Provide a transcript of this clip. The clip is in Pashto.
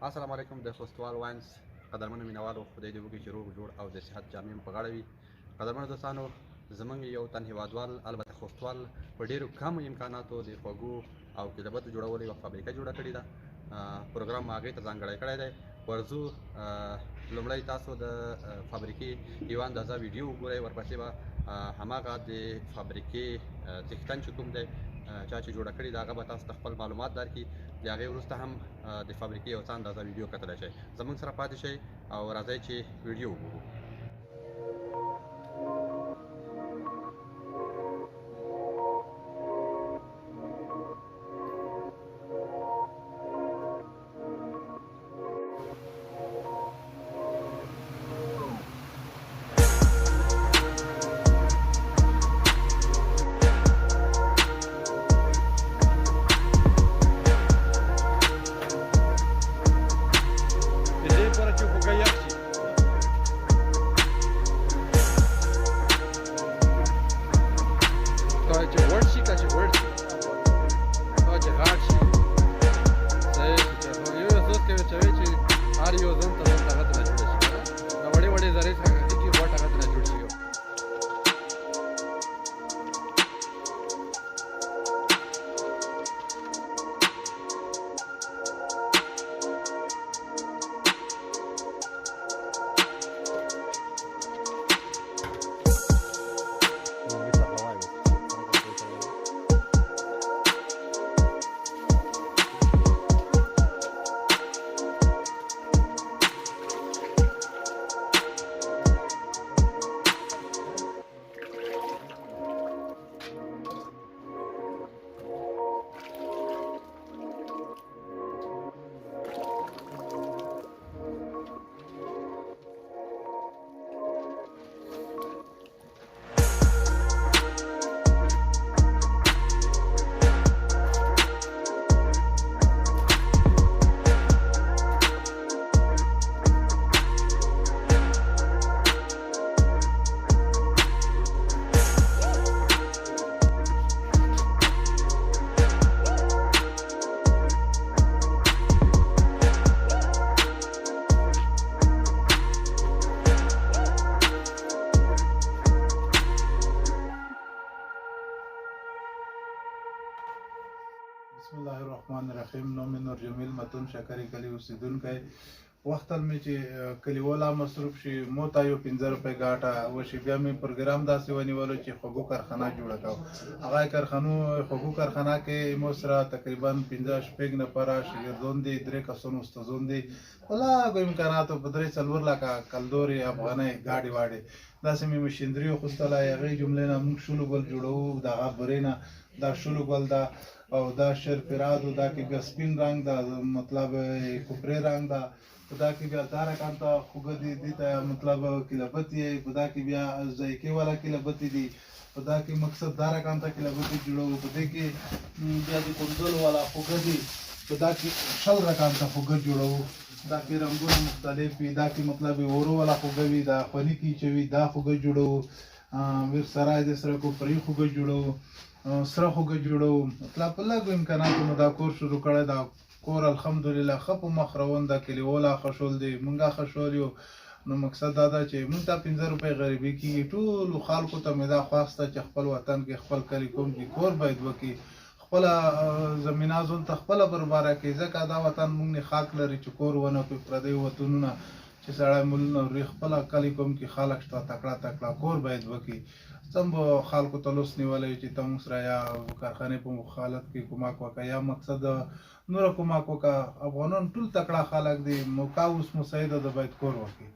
السلام علیکم د خوستوال واینز قدرمنو مینوالو خدای دې وکړي چې روغ جوړ او د صحت جامې مو په غاړه وي. قدرمنو دوستانو، زموږ یو تن هیوادوال البته خوستوال په ډېرو کمو امکاناتو د خوږو او کیلبتو جوړولو یوه فابریکه جوړه کړې ده. پروګرام هغې ته ځانګړی کړی دی. ورځو لومړی تاسو د فابریکې یوه اندازه ویډیو وګورئ، ورپسې به هماغه د فابریکې څښتن چې کوم دی چا چې جوړه کړې ده هغه به تاسو ته خپل معلومات درکړي. د هغې وروسته هم د فابریکې یو څه اندازه ویډیو کتلی شئ. زموږ سره پاتې شئ او راځئ چې ویډیو وګورو. بسم الله الرحمن الرحیم. نوم نور جمیل متون شکری کلی اوسیدونکی. وختل می چې کلیوالا مصروف شي مو ته یو 15 روپۍ ګاټه وشي، بیا مې پروګرام داسې ونیولو چې خوږو کارخانه جوړه کړو. هغه خوږو کارخانه کې مو سره تقریبا 15-16 نفره شاګردان دي، 3 کسان استادان دي. ولاګو امکاناتو په 3-4 لکه کلدوري افغانۍ ګاډي واډي داسې مې مشینري وخوستله. هغې جملې نه موږ شلو ګل جوړوو. د هغه برې نه دا شلو ګل ده او دا شرفرادو، دا کې بیا سپین رنګ ده، مطلب کوپرې رنګ ده. په دا کې بیا دا رقم ته خوږه دي، دې ته مطلب کیلبتې. په دا کې بیا ذایقې والا کیلبتې دي. په دا کې مقصد دا رقم ته کیلبتې جوړوو. په دې کې بیا د کنډل والا خوږه دي. په دا کې 100 رقم ته خوږه جوړوو. دا کې رنګونه مختلف وي. دا کې مطلب اورو والا خوږه وي، دا خواني کې چې وي دا خوږه جوړوو. ورسره د سره کوپرې خوږه جوړوو، سره خوږه جوړوو. مطلب په لږو امکاناتو مو دا کور شروع کړی. دا کور الحمدلله ښه په مخ روان ده. کلیوالا ښه شول دي، موږ ښه شول یو. نو مقصد دا ده چې موږ ته 15 روپۍ غریبي کېږي. ټولو خلکو ته مې دا خواسته چې خپل وطن کې خپل کلي کوم کې کور باید وکړي، خپله زمینه ځون ته خپله برباره کړي. ځکه دا وطن موږ نه خاک لري چې کور ونه کړي. پردیو وطنونه چې سړی مولونه وري، خپله کلي کوم کې خلک شته تکړه کور باید وکړي. څم به خلکو ته لوس نیولی چې ته موږ سره یا کارخانې په مخالت کې کومک وکړه، یا مقصد نوره کومک وکړه. افغانان ټول تکړه خلک دي. موقع اوس مساعده ده باید کور وکړي.